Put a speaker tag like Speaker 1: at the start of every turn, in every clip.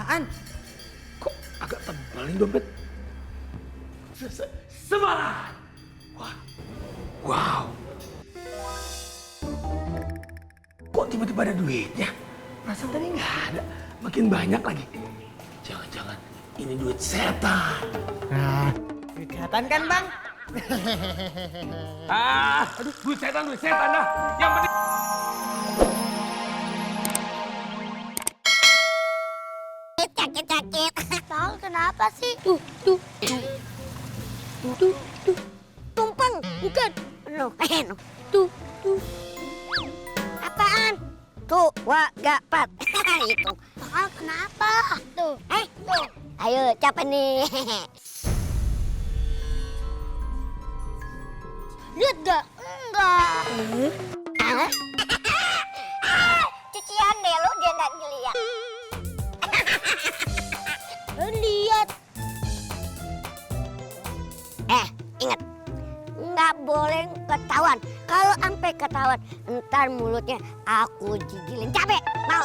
Speaker 1: apaan?
Speaker 2: Kok agak tebal ini dompet? Semangat! Wah, wow. Kok tiba-tiba ada duitnya? Perasaan tadi nggak ada, makin banyak lagi. Jangan-jangan ini duit setan.
Speaker 1: Nah, duit setan kan bang?
Speaker 2: Aduh, duit setan dah. Yang penting...
Speaker 3: Sakit. Tahu kenapa sih? Tuh. Tumpeng, bukan? No. Tuh. Apaan? Tuh, wagapat. Itu. Tahu kenapa? Tuh. Tuh. Ayo, capek nih. Lihat gak? Enggak. Cucian deh lo, dia nggak ngeliat. Lo lihat. Ingat. Nggak boleh ketahuan. Kalau sampai ketahuan, ntar mulutnya aku gigilin. Capek? Mau?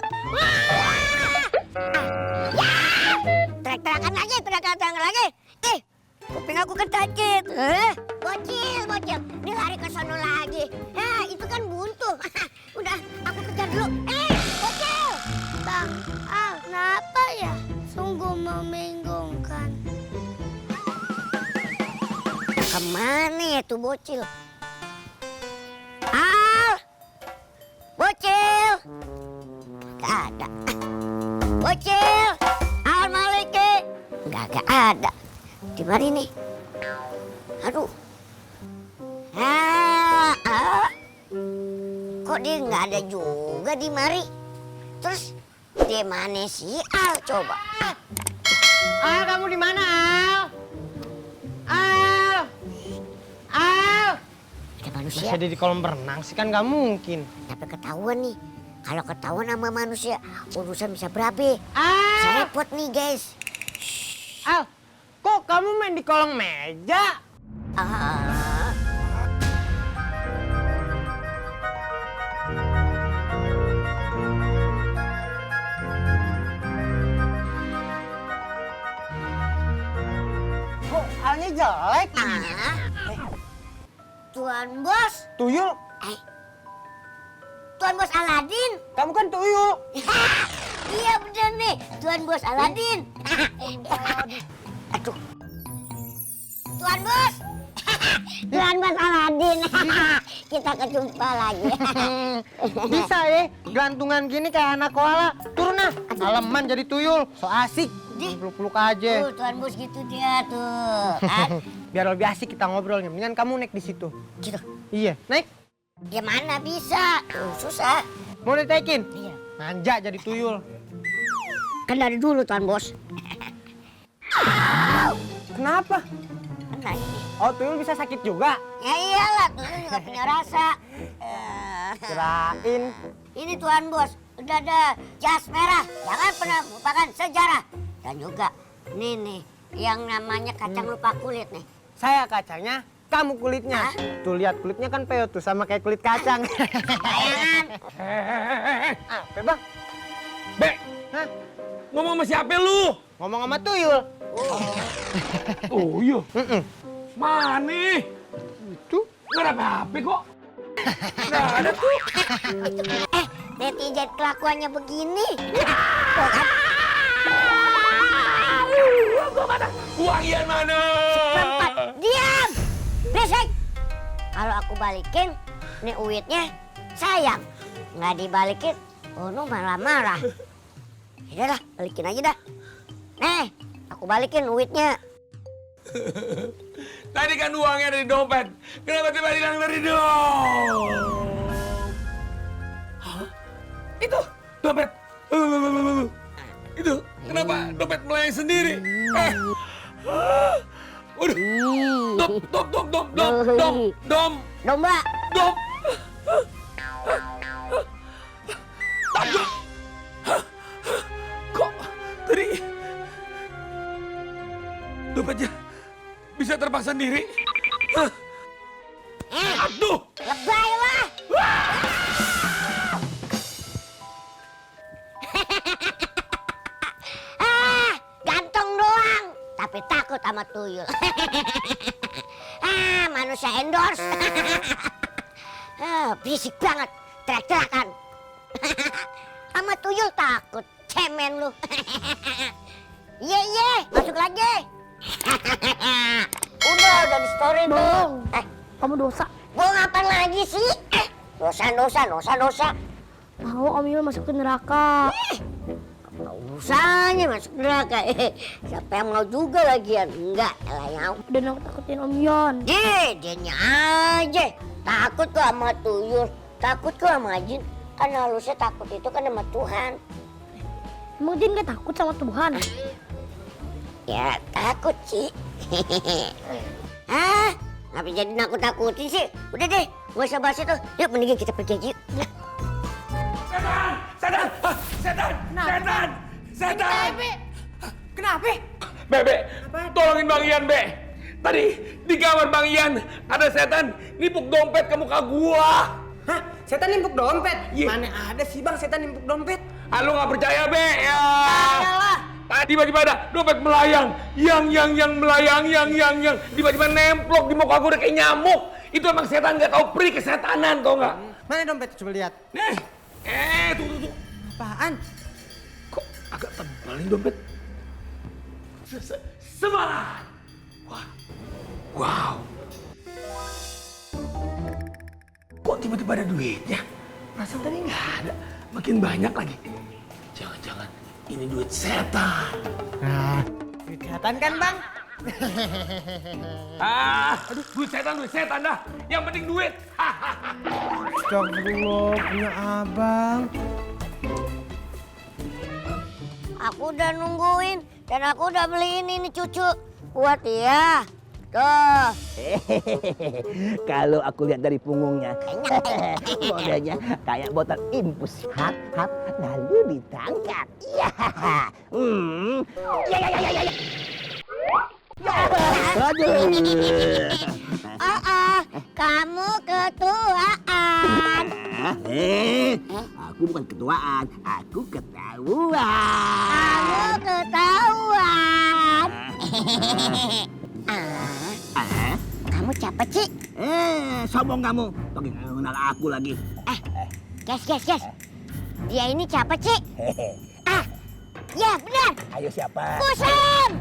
Speaker 3: Teriak-teriakan lagi. Kuping aku ketakit. Bocil. Dia lari ke sono lagi. Itu kan buntu. Udah, aku kejar dulu. Bocil. Bang, kenapa ya? Sungguh membingungkan. Kemana ya tuh bocil? Bocil. Gak ada. Bocil. Maliki. Gak ada. Di mana nih? Aduh. Kok dia nggak ada juga di mari? Terus di mana si Al coba?
Speaker 1: Al, kamu di mana Al?
Speaker 3: Ada manusia.
Speaker 1: Masih ada di kolam berenang sih kan nggak mungkin.
Speaker 3: Tapi ketahuan nih. Kalau ketahuan sama manusia, urusan bisa berabe.
Speaker 1: Al,
Speaker 3: Saya repot nih guys.
Speaker 1: Al, kok kamu main di kolong meja? Kok Alnya jelek?
Speaker 3: Tuan Bos.
Speaker 1: Tuyul,
Speaker 3: Tuan Bos Aladin.
Speaker 1: kamu kan tuyul.
Speaker 3: Iya bener nih, Tuan Bos Aladin. Aduh. Tuan Bos. Tuan Bos Aladin. Kita kejumpa lagi.
Speaker 1: Bisa ya, gelantungan gini kayak anak koala. Turun nah, aleman jadi tuyul. So asik, peluk-peluk aja.
Speaker 3: Tuh, Tuan Bos gitu dia tuh.
Speaker 1: Biar lebih asik kita ngobrolnya. Mendingan kamu naik di situ.
Speaker 3: Gitu.
Speaker 1: Iya, naik.
Speaker 3: Ya mana bisa? Susah.
Speaker 1: Mau ditaikin?
Speaker 3: Iya.
Speaker 1: Manja jadi tuyul.
Speaker 3: Kan dari dulu Tuan Bos.
Speaker 1: Kenapa?
Speaker 3: Nah ini.
Speaker 1: Oh, tuyul bisa sakit juga?
Speaker 3: Ya iyalah, tuyul juga punya rasa.
Speaker 1: Kirain.
Speaker 3: Ini Tuan Bos, udah ada jas merah. Jangan pernah melupakan sejarah. Dan juga nih, yang namanya kacang lupa kulit nih.
Speaker 1: Saya kacangnya, kamu kulitnya. Tuh lihat kulitnya kan peo tuh sama kayak kulit kacang.
Speaker 3: Bayangan.
Speaker 1: Apa bang?
Speaker 2: Be,
Speaker 1: Hah?
Speaker 2: ngomong sama siapa lu?
Speaker 1: Ngomong sama tuyul.
Speaker 2: Oh iya,
Speaker 1: Mm-mm.
Speaker 2: mana?
Speaker 1: Itu.
Speaker 2: Nggak ada apa-apa kok. Nggak ada tuh.
Speaker 3: Netizen kelakuannya begini. Tuh kan?
Speaker 2: Uang Ian mana?
Speaker 3: Tempat, diam! Berisik! Kalau aku balikin, nih uitnya sayang. Nggak dibalikin, Ono malah marah. Yaudah, balikin aja dah. Nih, aku balikin uitnya.
Speaker 2: Tadi kan uangnya ada di dompet. Kenapa tiba-tiba hilang dari dompet? Hah? Itu dompet. Itu kenapa dompet melayang sendiri? Waduh.
Speaker 3: Domba.
Speaker 2: Takut. Kok tadi dompetnya bisa terbang sendiri? Aduh.
Speaker 3: Lebay lah. sama tuyul. Manusia endorse. Berisik banget, teriak-teriakan. Sama tuyul takut, cemen lu. Iya, masuk lagi. Udah di story dong.
Speaker 4: Kamu dosa.
Speaker 3: Gua ngapain lagi sih? Dosa.
Speaker 4: Tahu Om Yul masuk ke neraka.
Speaker 3: Nggak usahanya masuk neraka. Siapa yang mau juga lagian? Enggak, elah.
Speaker 4: Dan aku takutin Om Yon.
Speaker 3: Dianya aja. Takut tuh sama tuyul. Takut tuh sama jin. Kan harusnya takut itu kan sama Tuhan.
Speaker 4: Emang Jin gak takut sama Tuhan?
Speaker 3: Ya takut sih. Ngapa jadi nakut-nakutin sih? Udah deh, gak usah bahas itu. Yuk mendingan kita pergi aja.
Speaker 2: Setan!
Speaker 1: Kenapa?
Speaker 2: Bebe, tolongin Bang Ian, Be. Tadi di kamar Bang Ian ada setan nipuk dompet ke muka gua.
Speaker 1: Hah? Setan nimpuk dompet?
Speaker 2: Iya.
Speaker 1: Mana ada sih bang setan nimpuk dompet?
Speaker 2: Ah, lu nggak percaya, Be? Ya.
Speaker 1: Iyalah.
Speaker 2: Tadi tiba-tiba ada dompet melayang, yang melayang, yang tiba-tiba nemplok di muka gua udah kayak nyamuk. Itu emang setan nggak tahu pri kesetanan, tau nggak?
Speaker 1: Mana dompet? Coba lihat.
Speaker 2: Nih, tuh.
Speaker 1: Apaan?
Speaker 2: Kok agak tebal ini dompet? Semaran. Wow. Kok tiba-tiba ada duitnya? Perasaan tadi nggak ada. Makin banyak lagi. Jangan-jangan ini duit setan.
Speaker 1: Nah, duit setan kan bang?
Speaker 2: Aduh, duit setan dah. Yang penting duit.
Speaker 1: Astagfirullah, punya abang.
Speaker 3: Aku udah nungguin dan aku udah beliin ini cucu buat dia. Tuh.
Speaker 5: Kalau aku lihat dari punggungnya, modelnya kayak botol infus. Hap, lalu ditangkap. Ya. Aduh.
Speaker 3: Kamu ketuaan.
Speaker 5: Aku bukan ketuaan, aku ketahuan.
Speaker 3: Kamu ketahuan. Kamu siapa sih?
Speaker 5: Sombong kamu. Pakai kenal aku lagi.
Speaker 3: Guys. Dia ini siapa sih? Ya benar.
Speaker 5: Ayo siapa?
Speaker 3: Kusen.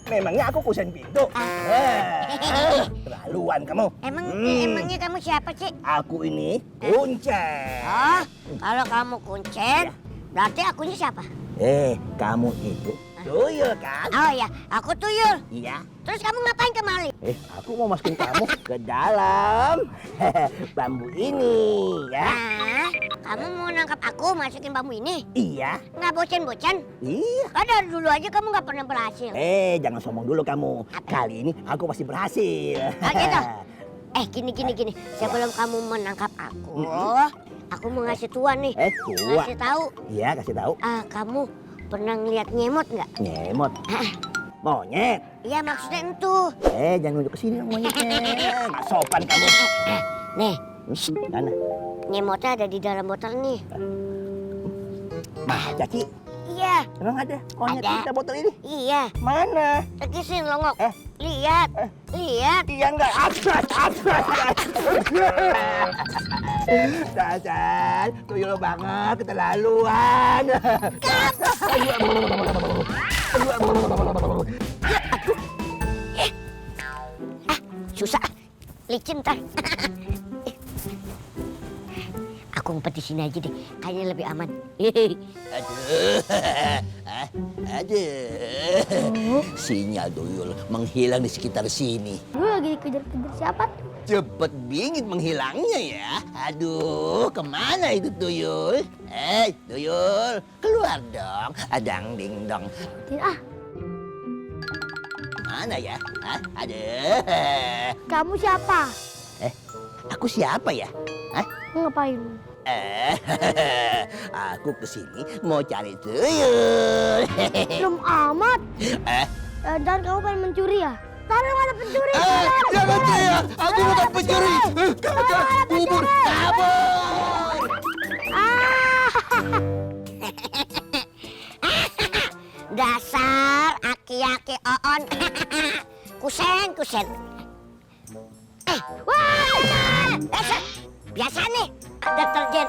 Speaker 5: Memangnya aku kusen pintu? Terlaluan kamu.
Speaker 3: Emangnya kamu siapa sih?
Speaker 5: Aku ini Kuncen.
Speaker 3: Oh, kalau kamu Kuncen, berarti akunya siapa?
Speaker 5: Kamu itu tuyul kan?
Speaker 3: Oh ya, aku tuyul.
Speaker 5: Iya.
Speaker 3: Terus kamu ngapain kemari?
Speaker 5: Aku mau masukin kamu ke dalam bambu ini, ya.
Speaker 3: Kamu mau nangkap aku masukin bambu ini?
Speaker 5: Iya.
Speaker 3: Nggak bocan-bocan?
Speaker 5: Iya.
Speaker 3: Kan dari dulu aja kamu nggak pernah berhasil.
Speaker 5: Jangan sombong dulu kamu. Kali ini aku pasti berhasil.
Speaker 3: Oh gitu? Gini. Sebelum kamu menangkap aku mau ngasih tuan nih.
Speaker 5: Tua.
Speaker 3: Ngasih tahu.
Speaker 5: Iya, kasih tahu.
Speaker 3: Kamu pernah ngeliat nyemot nggak?
Speaker 5: Nyemot. Monyet.
Speaker 3: Iya maksudnya itu.
Speaker 5: Jangan nunjuk ke sini dong monyetnya. Nggak sopan kamu.
Speaker 3: Nih,
Speaker 5: Mana?
Speaker 3: nyemotnya ada di dalam botol nih.
Speaker 5: Baca, Ci.
Speaker 3: Iya,
Speaker 5: Emang ada monyet
Speaker 3: Ada.
Speaker 5: kita botol ini?
Speaker 3: iya.
Speaker 5: Mana?
Speaker 3: Tegisin longok. Lihat.
Speaker 5: Iya enggak. Absat. Dasar, tuyul banget, keterlaluan.
Speaker 3: Susah. Licin ntar. Aku ngumpet di sini aja deh. Kayaknya lebih aman.
Speaker 5: Aduh. Sinyal tuyul menghilang di sekitar sini.
Speaker 4: Lu lagi dikejar-kejar siapa?
Speaker 5: Cepet bingit menghilangnya ya. Aduh, kemana itu tuyul? Tuyul, keluar dong. Adang ding dong.
Speaker 4: Tidak.
Speaker 5: Mana ya? Aduh.
Speaker 4: Kamu siapa?
Speaker 5: Aku siapa ya?
Speaker 4: Ngapain?
Speaker 5: Aku kesini mau cari tuyul.
Speaker 4: Belum amat. Dan kamu pengen mencuri ya? Taruh ada pencuri.
Speaker 5: Jangan teriak, aku bukan pencuri. Kubur, kabur.
Speaker 3: Dasar Bentar, aki-aki oon. Kusen. Wah, biasa nih, deterjen.